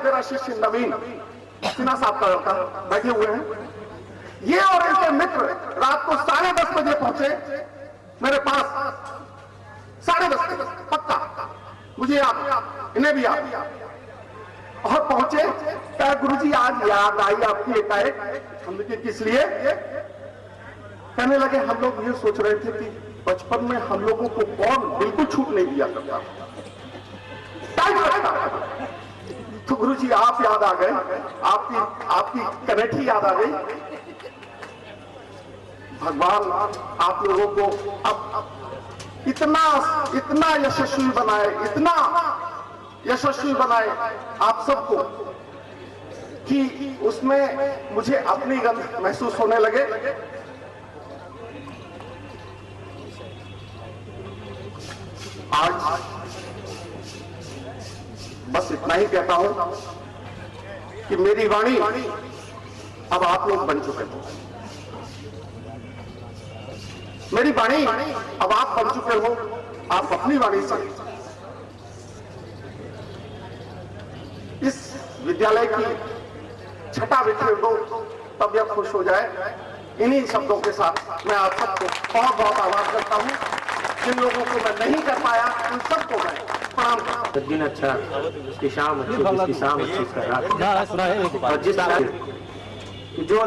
मेरा शिष्य नवीन सिन्हा साहब का लड़का बैठे हुए हैं। ये और इनके मित्र रात को 10:30 बजे पहुंचे मेरे पास, 10:30 पक्का, मुझे याद, इन्हें भी याद। और पहुंचे, कहा गुरुजी आज याद आई आपकी एकाएक। हमने कहा किस लिए? कहने लगे हम लोग ये सोच रहे थे कि बचपन में हम लोगों को कौन बिल्कुल छूट नहीं दिया करता, टाइट रखता था। तो गुरुजी आप याद आ गए, आपकी कनेठी याद आ गई। भगवान आप लोगों को अब इतना यशस्वी बनाए, इतना यशस्वी बनाए आप सबको कि उसमें मुझे अपनी गंध महसूस होने लगे। आज बस इतना ही कहता हूं कि मेरी वाणी अब आप लोग बन चुके हो, मेरी वाणी अब आप बन चुके हो। आप अपनी वाणी से इस विद्यालय की छटा बिखेर दो, तबियत खुश हो जाए। इन्हीं शब्दों के साथ मैं आप सबको बहुत बहुत आभार करता हूं। जिन लोगों को मैं नहीं कर पाया उन सबको मैं प्रणाम करता हूं। दिन अच्छा, उसकी शाम अच्छी, जिसकी शाम अच्छी उसका रात। और जिस जो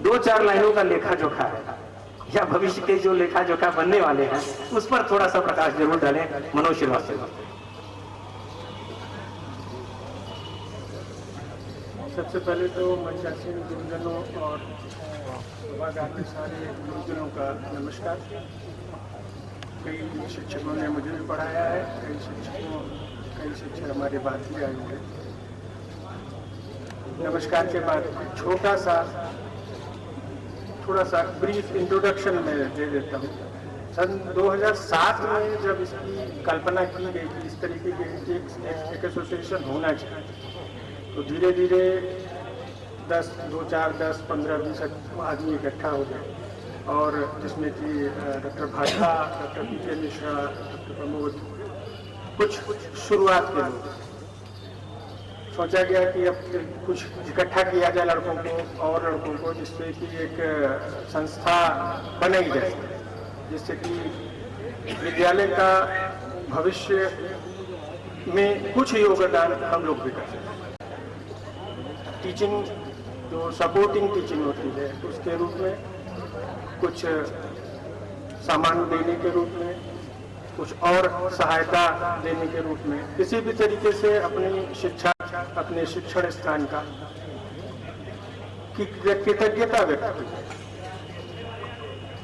2-4 लाइनों का लेखा जोखा है या भविष्य के जो लेखा जोखा बनने वाले हैं, उस पर थोड़ा सा प्रकाश जरूर डालें। मनोज श्रीवास्तव। सबसे पहले तो मंचासीन गुरुजनों और सभागार के सारे गुरुजनों का नमस्कार। कई शिक्षकों ने मुझे भी पढ़ाया है, कई शिक्षक हमारे बाद भी आए हुए। नमस्कार के बाद थोड़ा सा ब्रीफ इंट्रोडक्शन में दे देता हूँ। सन 2007 में जब इसकी कल्पना की गई कि इस तरीके के एक एसोसिएशन होना चाहिए, तो धीरे धीरे 10, 2, 4, 10, 15, 20 आदमी इकट्ठा हो गए। और जिसमें कि डॉक्टर भाषा, doctor PK. Mishra, doctor Pramod, कुछ शुरुआत के लोग। सोचा गया कि अब कुछ इकट्ठा किया जाए लड़कों को, जिससे कि एक संस्था बनाई जाए, जिससे कि विद्यालय का भविष्य में कुछ योगदान हम लोग भी कर सकें। टीचिंग, जो सपोर्टिंग टीचिंग होती है, उसके रूप में, कुछ सामान देने के रूप में, कुछ और सहायता देने के रूप में, किसी भी तरीके से अपनी शिक्षा, अपने शिक्षण स्थान का की कृतज्ञता व्यक्त की।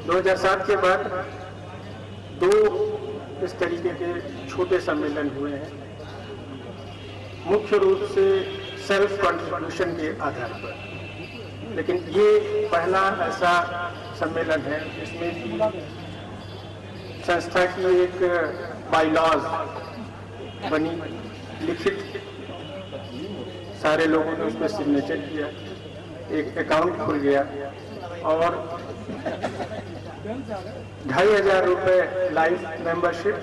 2007 के बाद 2 इस तरीके के छोटे सम्मेलन हुए हैं, मुख्य रूप से सेल्फ कंट्रीब्यूशन के आधार पर। लेकिन ये पहला ऐसा सम्मेलन है जिसमें कि संस्था की एक बाइलॉज बनी, लिखित, सारे लोगों ने उसमें सिग्नेचर किया, एक अकाउंट खुल गया और 2,500 रुपये लाइफ मेंबरशिप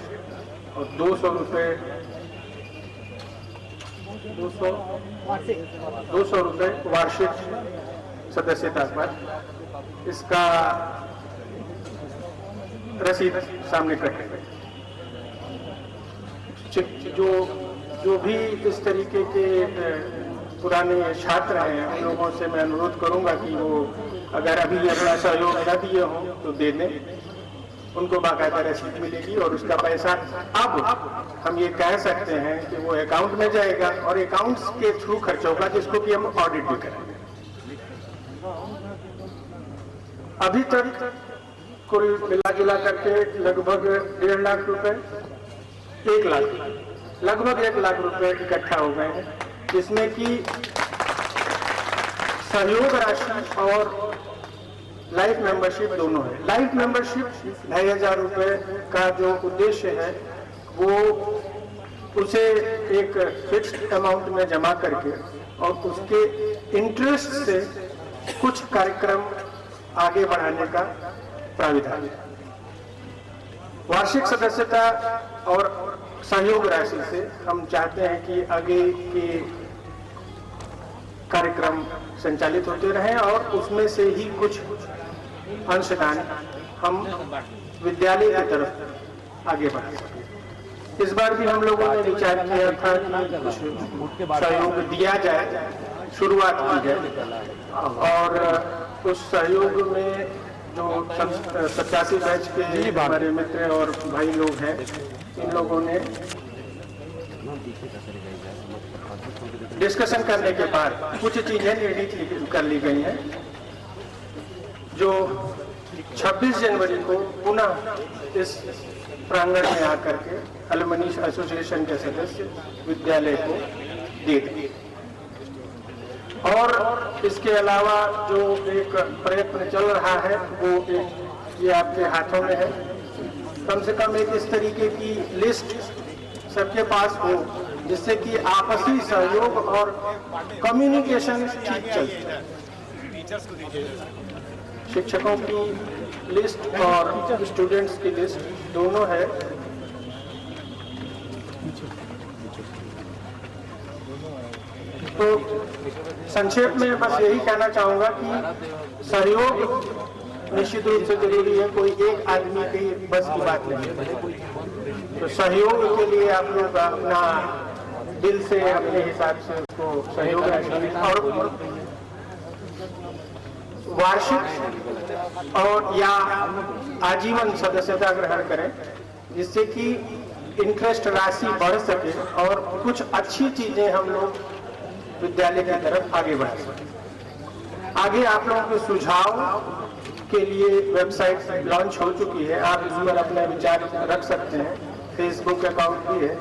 और 200 रुपये 200 रुपये वार्षिक सदस्यता पर, इसका रसीद सामने कटे। जो भी इस तरीके के पुराने छात्र हैं, उन लोगों से मैं अनुरोध करूंगा कि वो अगर अभी अपना सहयोग न दिए हों तो दे दें, उनको बाकायदा रसीद मिलेगी और उसका पैसा अब हम ये कह सकते हैं कि वो अकाउंट में जाएगा और अकाउंट्स के थ्रू खर्च होगा, जिसको कि हम ऑडिट भी करेंगे। अभी तक कुल मिला जुला करके लगभग 1.5 लाख रुपए, 1 लाख, लगभग 1 लाख रुपए इकट्ठा हो गए हैं, जिसमें कि सहयोग राशि और लाइफ मेंबरशिप दोनों है। लाइफ मेंबरशिप 2,500 रुपए का जो उद्देश्य है वो उसे एक फिक्स्ड अमाउंट में जमा करके और उसके इंटरेस्ट से कुछ कार्यक्रम आगे बढ़ाने का प्राविधान है। वार्षिक सदस्यता और सहयोग राशि से हम चाहते हैं कि आगे के कार्यक्रम संचालित होते रहे और उसमें से ही कुछ अंशदान हम विद्यालय की तरफ आगे बढ़ा सके। इस बार भी हम लोगों ने विचार किया था कि कुछ सहयोग दिया जाए, शुरुआत की जाए और उस सहयोग में जो 87 बैच के हमारे मित्र और भाई लोग हैं, इन लोगों ने डिस्कशन करने के बाद कुछ चीजें निर्णित कर ली गई हैं जो 26 जनवरी को पुनः इस प्रांगण में आकर के अलमनी एसोसिएशन के सदस्य विद्यालय को दे दें। और इसके अलावा जो एक प्रयत्न चल रहा है वो ये आपके हाथों में है। कम से कम एक इस तरीके की लिस्ट सबके पास हो जिससे कि आपसी सहयोग और कम्युनिकेशन ठीक चले। शिक्षकों की लिस्ट और स्टूडेंट्स की लिस्ट दोनों है। तो संक्षेप में बस यही कहना चाहूंगा कि सहयोग निश्चित रूप से जरूरी है, कोई एक आदमी की बस की बात नहीं है। तो सहयोग के लिए आप लोग अपना दिल से अपने हिसाब से उसको सहयोग करें और वार्षिक और या आजीवन सदस्यता ग्रहण करें जिससे कि इंटरेस्ट राशि बढ़ सके और कुछ अच्छी चीजें हम लोग विद्यालय की तरफ आगे बढ़ा सकें। आगे आप लोगों के सुझाव के लिए वेबसाइट लॉन्च हो चुकी है, आप इस पर अपने विचार रख सकते हैं। फेसबुक अकाउंट भी है,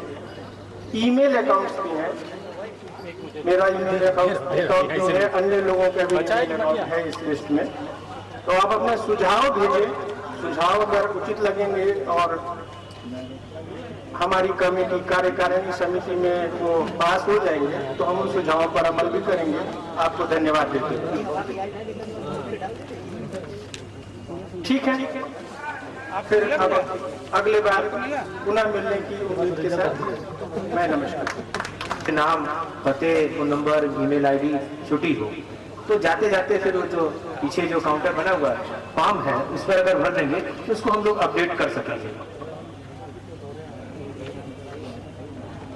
ईमेल अकाउंट भी है। मेरा ईमेल अकाउंट जो है, अन्य लोगों का भी ईमेल अकाउंट है इस लिस्ट में। तो आप अपने सुझाव भेजें, सुझाव अगर उचित लगेंगे और हमारी कमेटी कार्यकारिणी समिति में वो पास हो जाएंगे तो हम उन सुझावों पर अमल भी करेंगे। आपको धन्यवाद देते हैं। ठीक है, फिर अब अगले बार पुनः मिलने की उम्मीद के साथ मैं नमस्कार। नाम, पते, फोन नंबर, ईमेल आईडी छुट्टी हो तो जाते जाते फिर वो जो पीछे जो काउंटर बना हुआ फॉर्म है उस पर अगर भर देंगे तो उसको हम लोग अपडेट कर सकेंगे।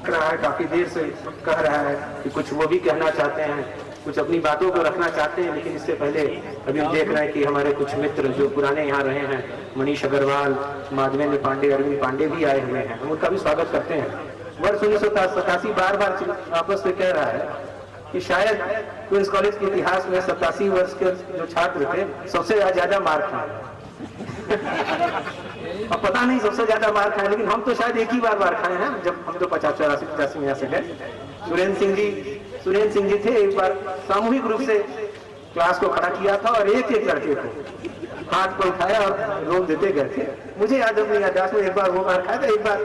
रहा है काफी देर से कह रहा है कि कुछ वो भी कहना चाहते हैं, कुछ अपनी बातों को रखना चाहते हैं, लेकिन इससे पहले अभी हम देख रहे हैं कि हमारे कुछ मित्र जो पुराने यहाँ रहे हैं, मनीष अग्रवाल, माधवेंद्र पांडे, अरविंद पांडे भी आए हुए हैं। हम उनका भी स्वागत करते हैं। वर्ष 1987 बार बार आपस में कह रहा है कि शायद क्वींस कॉलेज के इतिहास में 87 वर्ष के जो छात्र थे सबसे ज्यादा मार खाए। अब पता नहीं सबसे ज्यादा मार खाए, लेकिन हम तो शायद एक ही बार खाए हैं जब हम तो 50-84 में यहाँ से गए। सुरेंद्र सिंह जी थे, एक बार सामूहिक रूप से क्लास को खड़ा किया था और एक एक लड़के को हाथ पर उठाया और रोक देते गए थे। मुझे याद अपनी याददाश्त में एक बार वो मार खाया था। एक बार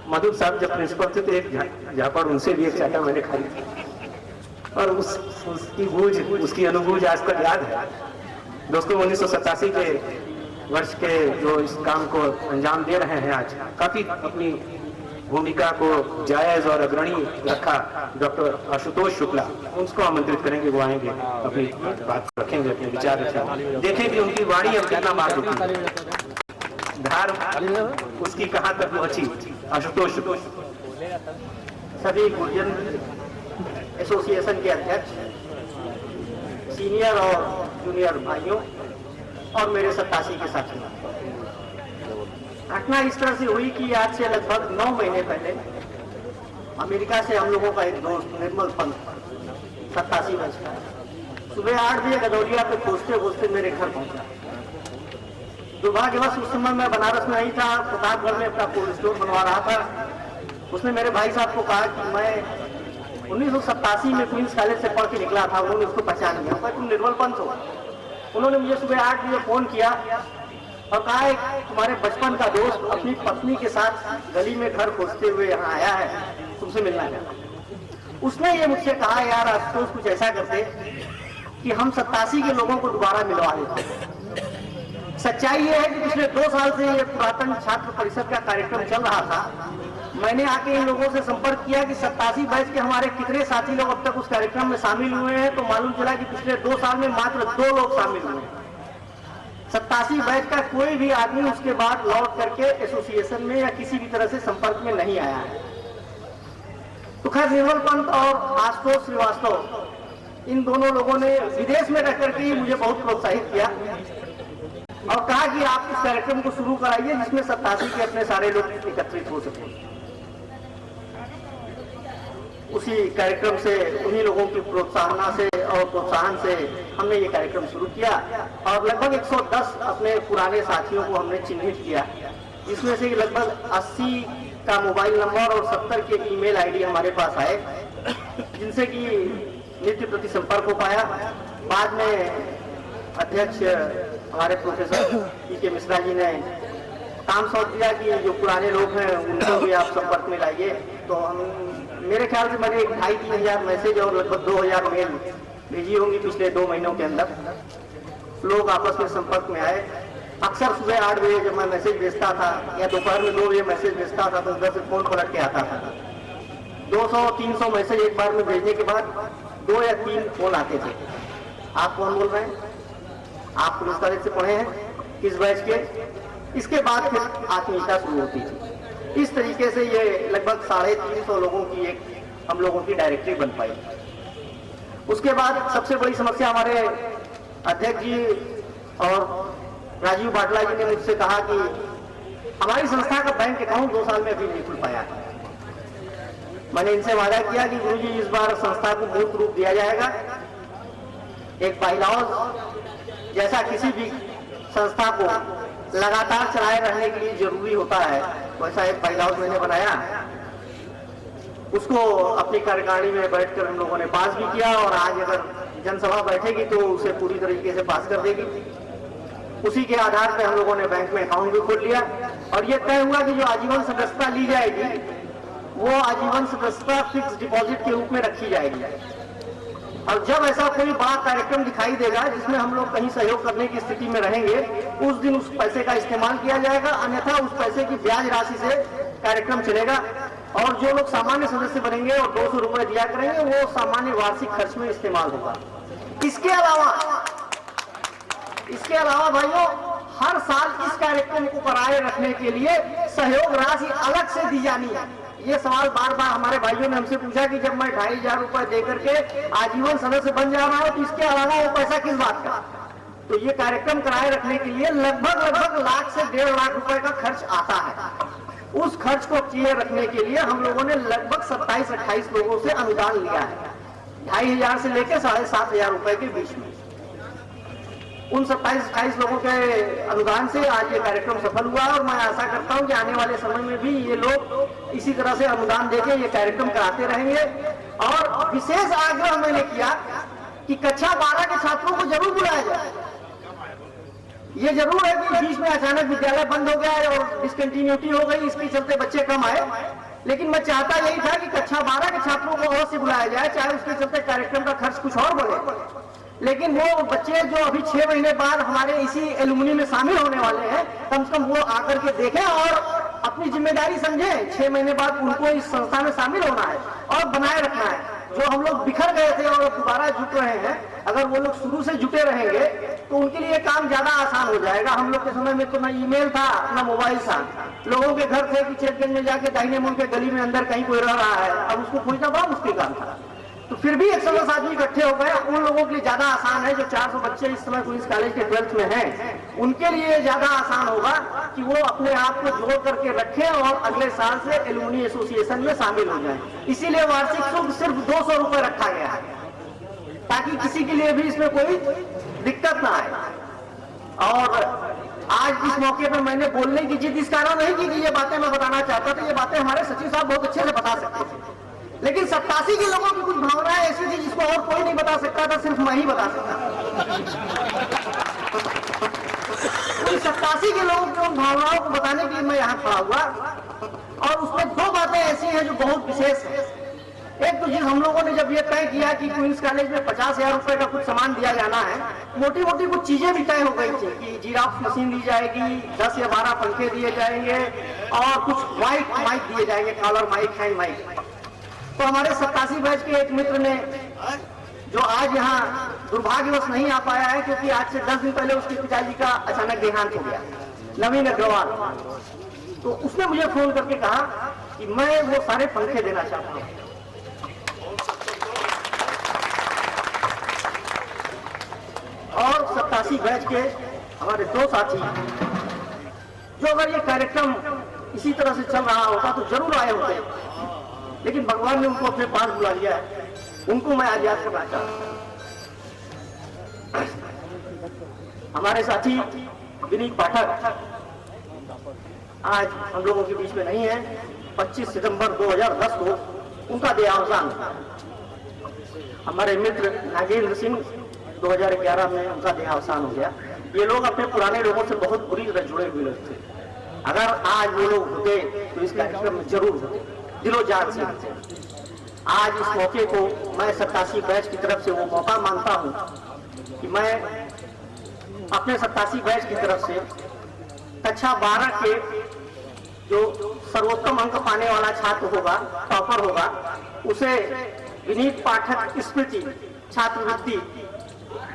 मधुर साहब जब प्रिंसिपल थे तो एक झापड़ उनसे भी एक चाटा मैंने खाई थी और उसकी बूझ, उसकी अनुभूज आज तक याद है। दोस्तों, 1987 के वर्ष के जो इस काम को अंजाम दे रहे हैं, आज काफी अपनी भूमिका को जायज और अग्रणी रखा डॉक्टर आशुतोष शुक्ला, उसको आमंत्रित करेंगे, वो आएंगे, अपनी बात रखेंगे, अपने विचार रखेंगे, देखेंगे उनकी वाणी अब कितना मार होती है, धार उसकी कहाँ तक पहुंची। आशुतोष शुक्ला। सभी गुर्जन एसोसिएशन के अध्यक्ष, सीनियर और जूनियर भाइयों और मेरे 87 के साथी, घटना इस तरह से हुई कि आज से लगभग 9 महीने पहले अमेरिका से हम लोगों का एक दोस्त निर्मल पंत 87 वर्ष का सुबह 8 बजे गदौलिया पे पहुंचते मेरे घर पहुंचा। दुर्भाग्यवश उस समय मैं बनारस में नहीं था, प्रतापगढ़ में अपना कोल्ड स्टोर बनवा रहा था। उसने मेरे भाई साहब को कहा कि मैं 1987 में क्वींस कॉलेज से पढ़ के निकला था। उन्होंने उसको पहचान लिया, तुम निर्मल पंत हो। उन्होंने मुझे सुबह 8 बजे फोन किया और कहा तुम्हारे बचपन का दोस्त अपनी पत्नी के साथ गली में घर खोजते हुए यहाँ आया है, तुमसे मिलना चाहता। उसने ये मुझसे कहा, यार अफसोस कुछ ऐसा करते कि हम 87 के लोगों को दोबारा मिलवा देते। सच्चाई ये है कि पिछले 2 साल से ये पुरातन छात्र परिषद का कार्यक्रम चल रहा था। मैंने आके इन लोगों से संपर्क किया कि 87 बैच के हमारे कितने साथी लोग अब तक उस कार्यक्रम में शामिल हुए हैं, तो मालूम चला कि पिछले 2 साल में मात्र 2 लोग शामिल हुए हैं। 87 बैच का कोई भी आदमी उसके बाद लौट करके एसोसिएशन में या किसी भी तरह से संपर्क में नहीं आया है। तो खैर निर्मल पंत और आशुतोष श्रीवास्तव इन दोनों लोगों ने विदेश में रह करके ही मुझे बहुत प्रोत्साहित किया और कहा कि आप इस कार्यक्रम को शुरू कराइए जिसमें 87 के अपने सारे लोग एकत्रित हो सकें। उसी कार्यक्रम से उन्हीं लोगों की प्रोत्साहन से हमने ये कार्यक्रम शुरू किया और लगभग 110 अपने पुराने साथियों को हमने चिन्हित किया, जिसमें से लगभग 80 का मोबाइल नंबर और 70 के ईमेल आईडी हमारे पास आए, जिनसे कि नित्य प्रति संपर्क हो पाया। बाद में अध्यक्ष हमारे प्रोफेसर पी.के. मिश्रा जी ने काम सौंप दिया कि जो पुराने लोग हैं उनको भी आप संपर्क में लाइए। तो हम मेरे ख्याल से मैंने 2,500-3 हज़ार मैसेज और लगभग 2,000 मेल भेजी होंगी पिछले 2 महीनों के अंदर। लोग आपस में संपर्क में आए। अक्सर सुबह 8 बजे जब मैं मैसेज भेजता था या दोपहर में 2 बजे मैसेज भेजता था तो उधर से फोन पलट के आता था। 200-300 मैसेज एक बार में भेजने के बाद 2 या 3 फोन आते थे, आप कौन बोल रहे हैं, आप पुलिस कॉलेज से पढ़े हैं, किस बैच के। इसके बाद फिर आत्मीयता शुरू होती थी। इस तरीके से ये लगभग 350 लोगों की एक हम लोगों की डायरेक्टरी बन पाई। उसके बाद सबसे बड़ी समस्या हमारे अध्यक्ष जी और राजीव बाटला जी ने मुझसे कहा कि हमारी संस्था का बैंक अकाउंट 2 साल में अभी नहीं खुल पाया। मैंने इनसे वादा किया कि गुरुजी इस बार संस्था को मूर्त रूप दिया जाएगा। एक बाईलॉज जैसा किसी भी संस्था को लगातार चलाए रहने के लिए जरूरी होता है, वैसा एक बाईलॉज मैंने बनाया। उसको अपनी कार्यकारिणी में बैठकर हम लोगों ने पास भी किया और आज अगर जनसभा बैठेगी तो उसे पूरी तरीके से पास कर देगी। उसी के आधार पर हम लोगों ने बैंक में अकाउंट भी खोल लिया और ये तय हुआ कि जो आजीवन सदस्यता ली जाएगी वो आजीवन सदस्यता फिक्स डिपॉजिट के रूप में रखी जाएगी। और जब ऐसा कोई बड़ा कार्यक्रम दिखाई देगा जिसमें हम लोग कहीं सहयोग करने की स्थिति में रहेंगे, उस दिन उस पैसे का इस्तेमाल किया जाएगा, अन्यथा उस पैसे की ब्याज राशि से कार्यक्रम चलेगा। और जो लोग सामान्य सदस्य बनेंगे और 200 रुपए दिया करेंगे वो सामान्य वार्षिक खर्च में इस्तेमाल होगा। इसके अलावा भाइयों, हर साल इस कार्यक्रम को बनाए रखने के लिए सहयोग राशि अलग से दी जानी है। ये सवाल बार बार हमारे भाइयों ने हमसे पूछा कि जब मैं 2,500 रुपए दे करके आजीवन सदस्य बन जा रहा हूं तो इसके अलावा वो पैसा किस बात का। तो ये कार्यक्रम कराए रखने के लिए लगभग लाख से 1.5 लाख रुपए का खर्च आता है। उस खर्च को किए रखने के लिए हम लोगों ने लगभग 27-28 लोगों से अनुदान लिया है, 2,500 से लेकर 7,500 रुपए के बीच में। उन 27-28 लोगों के अनुदान से आज ये कार्यक्रम सफल हुआ और मैं आशा करता हूं कि आने वाले समय में भी ये लोग इसी तरह से अनुदान देके ये कार्यक्रम कराते रहेंगे। और विशेष आग्रह मैंने किया कि कक्षा 12 के छात्रों को जरूर बुलाया जाए। ये जरूर है कि बीच में अचानक विद्यालय बंद हो गया और डिसकंटिन्यूटी हो गई, इसके चलते बच्चे कम आए, लेकिन मैं चाहता यही था कि कक्षा 12 के छात्रों को अवश्य बुलाया जाए, चाहे उसके चलते कार्यक्रम का खर्च कुछ और बढ़े। लेकिन वो बच्चे जो अभी 6 महीने बाद हमारे इसी एलुमनी में शामिल होने वाले हैं, कम से कम वो आकर के देखें और अपनी जिम्मेदारी समझें। 6 महीने बाद उनको इस संस्था में शामिल होना है और बनाए रखना है। जो हम लोग बिखर गए थे और दोबारा जुट रहे हैं, अगर वो लोग शुरू से जुटे रहेंगे तो उनके लिए काम ज्यादा आसान हो जाएगा। हम लोग के समय में तो ना ईमेल था ना मोबाइल था, लोगों के घर थे कि चेतगंज में जाके दाहिने मुड़ के गली में अंदर कहीं कोई रह रहा है, अब उसको खोजना बड़ा मुश्किल काम था। तो फिर भी 110 आदमी इकट्ठे हो गए। उन लोगों के लिए ज्यादा आसान है जो 400 बच्चे इस समय क्वींस कॉलेज के 12th में हैं, उनके लिए ज्यादा आसान होगा कि वो अपने आप को जोड़ करके रखें और अगले साल से एलुमनी एसोसिएशन में शामिल हो जाएं। इसीलिए वार्षिक शुल्क सिर्फ 200 रुपए रखा गया है, ताकि किसी के लिए भी इसमें कोई दिक्कत ना आए। और आज इस मौके पर मैंने बोलने की जिद इस कारण नहीं की कि ये बातें मैं बताना चाहता था, ये बातें हमारे सचिव साहब बहुत अच्छे से बता सकते थे, लेकिन 87 के लोगों की कुछ भावनाएं ऐसी थी जिसको और कोई नहीं बता सकता था, सिर्फ मैं ही बता सकता था। 87 के लोगों की उन भावनाओं को बताने के लिए मैं यहाँ खड़ा हुआ और उसमें 2 बातें ऐसी हैं जो बहुत विशेष है। एक तो जिस हम लोगों ने जब जब ये तय किया कि क्वींस कॉलेज में 50,000 रुपए का कुछ सामान दिया जाना है, मोटी मोटी कुछ चीजें भी तय हो गई थी कि जीराक्स मशीन दी जाएगी, 10 या 12 पंखे दिए जाएंगे और कुछ माइक दिए जाएंगे, कॉलर माइक, हैंड माइक। तो हमारे 87 बैच के एक मित्र ने, जो आज यहाँ दुर्भाग्यवश नहीं आ पाया है क्योंकि आज से 10 दिन पहले उसके पिताजी का अचानक देहांत हो गया, नवीन अग्रवाल, तो उसने मुझे फोन करके कहा कि मैं वो सारे पंखे देना चाहता हूँ। और 87 बैच के हमारे 2 साथी, जो अगर ये कार्यक्रम इसी तरह से चल रहा होता तो जरूर आए होते, लेकिन भगवान ने उनको अपने पास बुला लिया है। उनको मैं आज याद करना चाहता हूं। हमारे साथी विनीत पाठक आज हम लोगों के बीच में नहीं है। 25 सितंबर 2010 को उनका देहावसान। हमारे मित्र नागेंद्र सिंह 2011 में उनका देहावसान हो गया। ये लोग अपने पुराने लोगों से बहुत बुरी तरह जुड़े हुए लोग थे। अगर आज वो लोग होते तो इस कार्यक्रम में जरूर होते, दिलो जान से होते। आज इस मौके को मैं 87 बैच की तरफ से वो मौका मानता हूं कि मैं अपने 87 बैच की तरफ से कक्षा 12 के जो सर्वोत्तम अंक पाने वाला छात्र होगा, टॉपर होगा, उसे विनीत पाठक स्मृति छात्रवृत्ति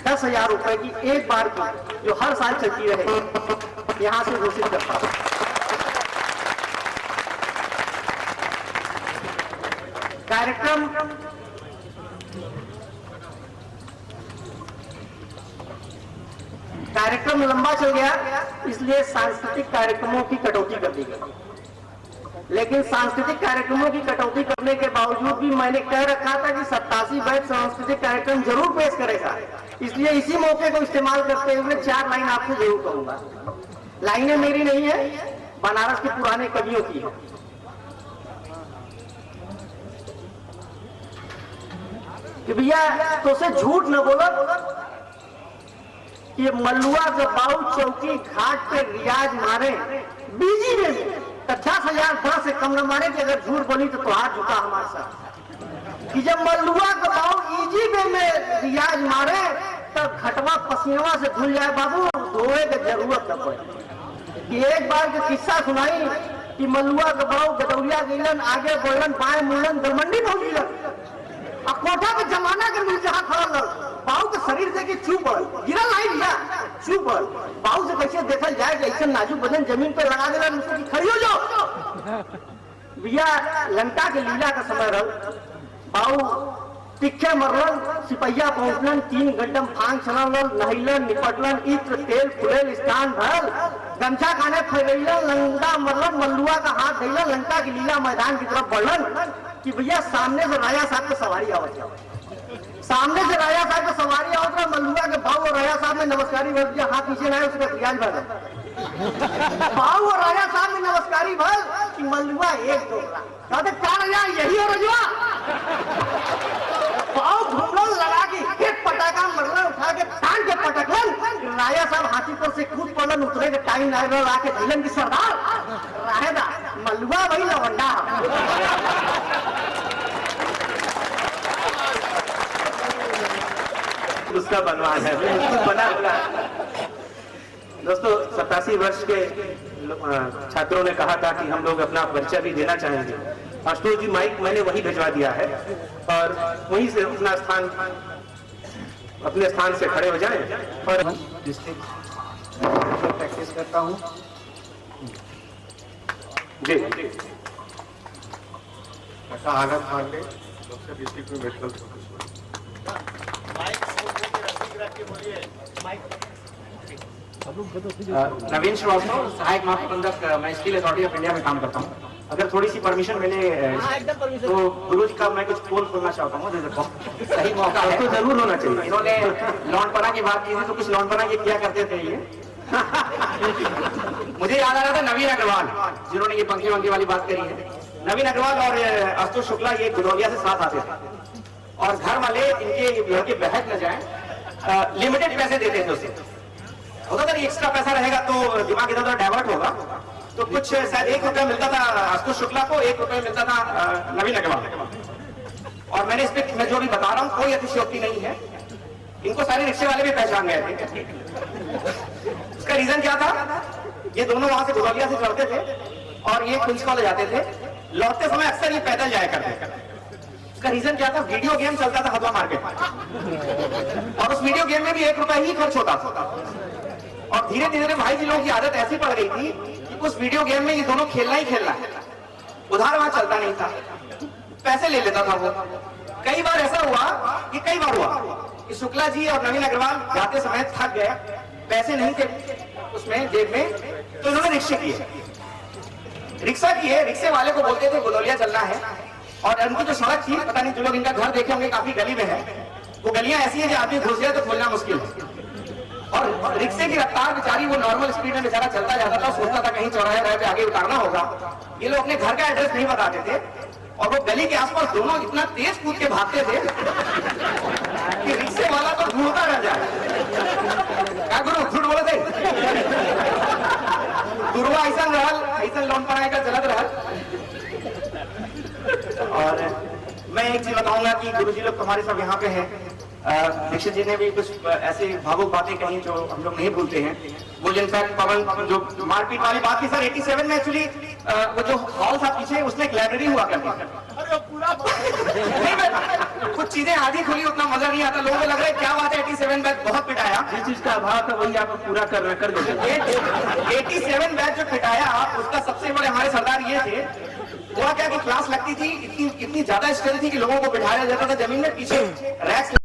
10,000 रुपए की एक बार की, जो हर साल चलती रहेगी, यहां से घोषित करता हूं। कार्यक्रम लंबा चल गया, इसलिए सांस्कृतिक कार्यक्रमों की कटौती कर दी गई। लेकिन सांस्कृतिक कार्यक्रमों की कटौती करने के बावजूद भी मैंने कह रखा था कि 87 बैच सांस्कृतिक कार्यक्रम जरूर पेश करेगा। इसलिए इसी मौके को इस्तेमाल करते हुए 4 लाइन आपसे जरूर कहूंगा। लाइनें मेरी नहीं है, बनारस के पुराने कवियों की है। कि भैया तो से झूठ न बोलो, ये मल्लुआ गबाऊ चौकी घाट पे रियाज मारे बीजी में 10,000 से कम न मारे कि अगर झूठ बोली तो हाथ झुका हमारे साथ। कि जब मल्लुआ गबाऊ ईजी में रियाज मारे तब खटवा पसीनवा से धुल जाए बाबू, धोए की जरूरत न पड़े। कि एक बार के किस्सा सुनाई कि मल्लुआ गबाऊ गदौलिया गिलन, आगे बढ़लन, बाएं मुड़लन, दरमंडी पहुंचलन, कोठा पे जमाना कर मिल जहां खड़ा लड़ बाऊ के शरीर से कि चुप गिरा नहीं भैया, चुप बाऊ से कैसे देखल जाए कि ऐसा नाजुक बदन जमीन पे लगा देला, उसको खड़ी हो जाओ भैया। लंका के लीला का समय रह बाऊ तिखे मरलन, सिपहिया पहुंचलन, 3 गड्ढम फांग छलन, नहिलन, निपटलन, इत्र तेल फुलेल स्थान भरल, गमछा खाने फैलन, लंका मरलन, मल्लुआ का हाथ धैलन, लंका की लीला मैदान की तरफ बढ़लन। कि भैया सामने से राजा साहब को सवारी आवत, सामने से राजा साहब को सवारी आवत, मल्लुआ के भाव और राजा साहब में नमस्कारी भर दिया, हाथ नीचे ना उसका रियाज भर भाव और राजा साहब में नमस्कारी भर कि मल्लुआ एक डोला कहते 4,000 यही हो रजुआ। भाव घूमलन लगा के एक पटाखा मरलन, उठा के टांग के पटकलन, राजा साहब हाथी पर से कूद पड़लन, उतरे के टाइम ना ला के धैलन की सरदार रहेगा मल्लुआ वही लवंडा। उसका बनवान है, बना हुआ। दोस्तों 87 वर्ष के छात्रों ने कहा था कि हम लोग अपना परिचय भी देना चाहेंगे। आशुतोष जी माइक मैंने वही भिजवा दिया है और वहीं से अपने स्थान से खड़े हो जाएं और प्रैक्टिस करता हूँ जी। आनंद पांडे डिस्ट्रिक्ट में मेडिकल नवीन श्रीवास्तव, सहायक महाप्रबंधक, मैं स्किल अथॉरिटी ऑफ इंडिया में काम करता हूँ। अगर थोड़ी सी परमिशन मिले तो गुरु जी का मैं कुछ पोल खोलना चाहता हूँ। सही मौका है तो जरूर होना चाहिए। इन्होंने लौंडपना की बात की थी तो कुछ लौंडपना ये किया करते थे ये मुझे याद आ रहा था नवीन अग्रवाल जिन्होंने ये पंखी वंखी वाली बात करी है। नवीन अग्रवाल और आशुतोष शुक्ला ये गुदौलिया से साथ आते थे और घर वाले इनके लड़के बहक न जाए लिमिटेड पैसे देते थे उसे। होता था एक्स्ट्रा पैसा रहेगा तो दिमाग इधर उधर डाइवर्ट होगा, तो कुछ शायद 1 रुपया मिलता था आशुतोष शुक्ला को, 1 रुपया मिलता था नवीन अग्रवाल। और मैंने इस पे मैं जो भी बता रहा हूँ कोई अतिशयोक्ति नहीं है, इनको सारे रिक्शे वाले भी पहचान गए थे। उसका रीजन क्या था, ये दोनों वहां से भुजौलिया से चढ़ते थे और ये क्वींस कॉलेज जाते थे, लौटते समय अक्सर ये पैदल जाया करते थे। उसका रीजन क्या था, वीडियो गेम चलता था हथवा मार्केट में, और उस वीडियो गेम में भी 1 रुपया ही खर्च होता था। और धीरे धीरे भाई जी लोगों की आदत ऐसी पड़ गई थी कि उस वीडियो गेम में ये दोनों खेलना ही खेलना है, उधार वहां चलता नहीं था, पैसे ले लेता था वो। कई बार ऐसा हुआ कि शुक्ला जी और नवीन अग्रवाल जाते समय थक गए, पैसे नहीं थे उसमें जेब में, तो उन्होंने रिक्शा किए। रिक्शे वाले को बोलते थे बुलौलिया चलना है, और उनकी जो सड़क थी, पता नहीं जो लोग इनका घर देखे होंगे काफी गली में है, वो गलियां ऐसी है कि आदमी घुस जाए तो खोलना मुश्किल है। और रिक्शे की रफ्तार बेचारी वो नॉर्मल स्पीड में बेचारा चलता जाता था, सोचता था कहीं चौराहे पे आगे उतारना होगा। ये लोग अपने घर का एड्रेस नहीं बताते थे, और वो गली के आसपास दोनों इतना तेज कूद के भागते थे कि रिक्शे वाला तो ढूंढता रह जाए। क्या गुरु झूठ बोले थे, गुरुआ ऐसा लोन पर चलत रहा। और मैं एक चीज बताऊंगा कि गुरुजी लोग हमारे सब यहाँ पे हैं। दीक्षित जी ने भी कुछ ऐसी भावुक बातें कही जो हम लोग नहीं भूलते हैं। वो इनफैक्ट पवन जो मारपीट वाली बात थी सर, 87 में एक्चुअली वो जो हॉल था पीछे, उसमें एक लाइब्रेरी हुआ करती थी। कुछ चीजें आधी खुली, उतना मजा नहीं आता, लोगों को लग रहा है क्या बात है 87 बैच बहुत पिटाया। जिस चीज का अभाव था वही आप पूरा कर देते। 87 बैच जो पिटाया उसका सबसे बड़े हमारे सरदार ये थे, हुआ क्या कि क्लास लगती थी, इतनी ज्यादा स्ट्रेंथ थी कि लोगों को बिठाया जाता था जमीन में, पीछे रैक्स